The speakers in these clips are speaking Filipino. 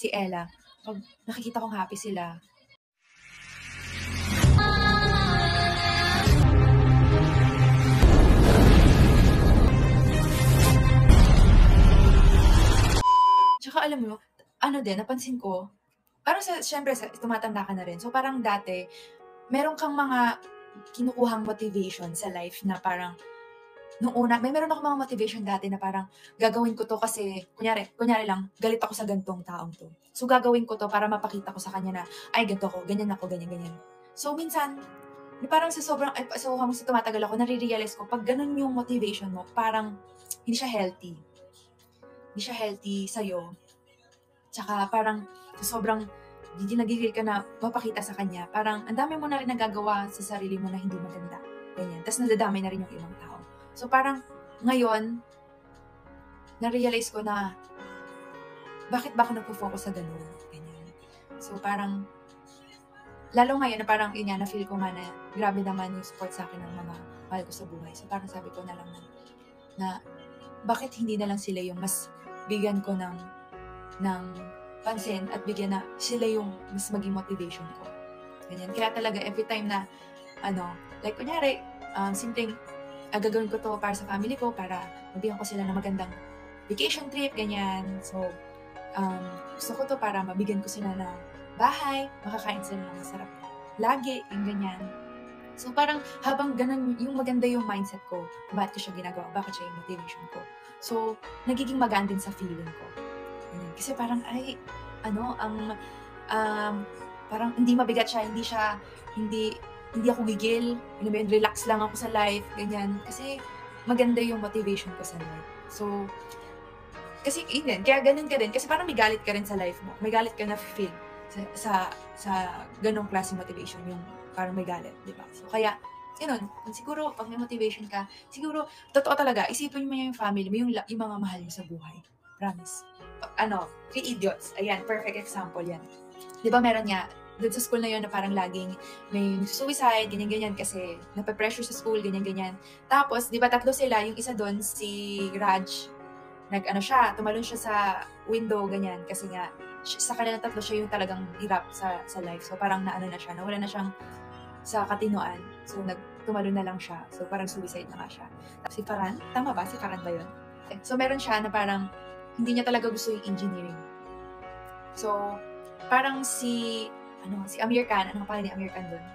si Ella. Pag nakikita kong happy sila, tsaka alam mo, napansin ko, parang syempre, tumatanda ka na rin. So, parang dati, meron kang mga kinukuhang motivation sa life na parang, nung una, meron ako mga motivation dati na parang, gagawin ko to kasi, kunyari lang, galit ako sa gantong taong to. So, gagawin ko to para mapakita ko sa kanya na, ay, ganito ko, ganyan ako, ganyan. So, minsan, parang so habang tumatagal ako, nare-realize ko, pag ganun yung motivation mo, parang, hindi siya healthy. Hindi siya healthy sa'yo. Tsaka parang sobrang nagigil ka na mapakita sa kanya. Parang ang dami mo na rin nagagawa sa sarili mo na hindi maganda. Ganyan. Tapos nadadamay na rin yung ibang tao. So parang ngayon, na-realize ko na bakit ba ako nagpo-focus sa ganun? Ganyan. So parang, lalo ngayon na parang yun nga, na-feel ko nga na grabe naman yung support sa akin ng mga mahal ko sa buhay. So parang sabi ko na lang na bakit hindi na lang sila yung mas bigyan ko ng pansin at bigyan na sila yung mas maging motivation ko. Ganyan. Kaya talaga every time na like kunyari, simpleng gagawin ko to para sa family ko, para mabigyan ko sila ng magandang vacation trip, ganyan. So, gusto ko to para mabigyan ko sila ng bahay, makakain sila ng masarap lagi, yung ganyan. So, parang habang ganun, yung maganda yung mindset ko, bakit ko siya ginagawa, bakit siya yung motivation ko. So, nagiging magaan din sa feeling ko. Kasi parang, parang hindi mabigat siya, hindi ako gigil, relax lang ako sa life, ganyan. Kasi maganda yung motivation ko sa life. So, kasi kaya ganun ka din, kasi parang may galit ka rin sa life mo. May galit ka na feel sa ganong klase motivation, yung parang may galit, di ba? So, kaya, siguro, pag may motivation ka, siguro, totoo talaga, isipin mo yung family mo, yung mga mahal mo sa buhay. Promise. 3 Idiots. Ayan, perfect example yan. Di ba meron nga, doon sa school na yun na parang laging may suicide, ganyan-ganyan, kasi nape-pressure sa school, ganyan-ganyan. Tapos, di ba 3 sila, yung isa doon, si Raj, tumalon siya sa window, ganyan, kasi nga, sa kanila 3 siya yung talagang hirap sa life. So, parang nawala na siyang sa katinoan. So, tumalon na lang siya. So, parang suicide na nga siya. Tapos, si Farhan, tama ba? Si Farhan ba yun? So, meron siya na parang, hindi niya talaga gusto yung engineering. So, parang si Amir Khan, anong pangalan ni Amir Khan doon?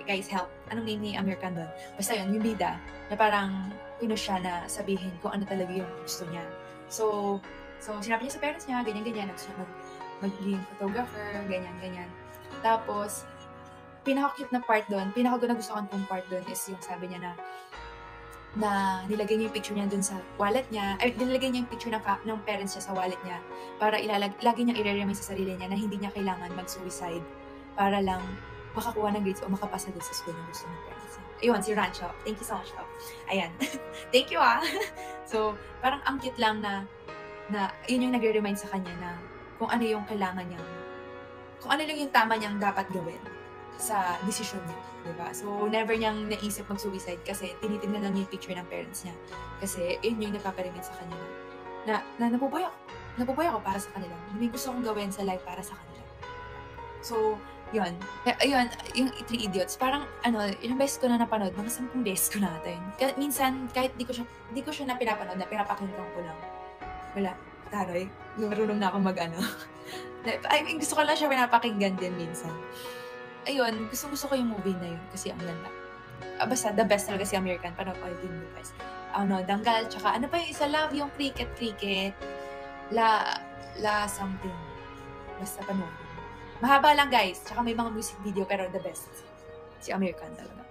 Guys, help. Anong name ni Amir Khan doon? Basta yun, yung bida, na parang pinush siya na sabihin kung ano talaga yung gusto niya. So sinabi niya sa parents niya, ganyan-ganyan, gusto siya maging photographer, ganyan-ganyan. Tapos, pinaka-cute na part doon, pinaka-gusto kong part doon is yung sabi niya na nilagay niya yung picture niya dun sa wallet niya, nilagay niya yung picture ng parents niya sa wallet niya para lagi niyang i-remind sa sarili niya na hindi niya kailangan mag-suicide para lang makakuha ng grades o makapasa dun sa school na gusto ng parents niya. Ayun, si Rancho. Thank you so much, Pop. Ayan. Thank you, So, parang ang cute lang na yun yung nagre-remind sa kanya na kung ano yung kailangan niya, kung ano lang yung tama niyang dapat gawin sa desisyon niya, diba? So, never niyang naisip mag-suicide kasi tinitingnan lang niya yung picture ng parents niya. Kasi, yun yung nagpaparimit sa kanya na nabubuhay ako para sa kanila. May gusto kong gawin sa life para sa kanila. So, yun. Ayun, yung 3 Idiots, parang, ilang beses ko na napanood, mga 10 beses ko na ito yun. Minsan, kahit di ko siya na pinapanood, na pinapakinggan ko lang. Wala, taroy. Marunong na akong I mean, gusto ko lang siya pinapakinggan din minsan. Ayun, gusto ko yung movie na yun kasi ang ganda. Basta, the best talaga si Amir Khan. Panoorin din mo guys. Danggal, tsaka ano pa yung isa, love yung cricket. La something. Basta panoorin. Mahaba lang guys, tsaka may mga music video pero the best. Si Amir Khan talaga.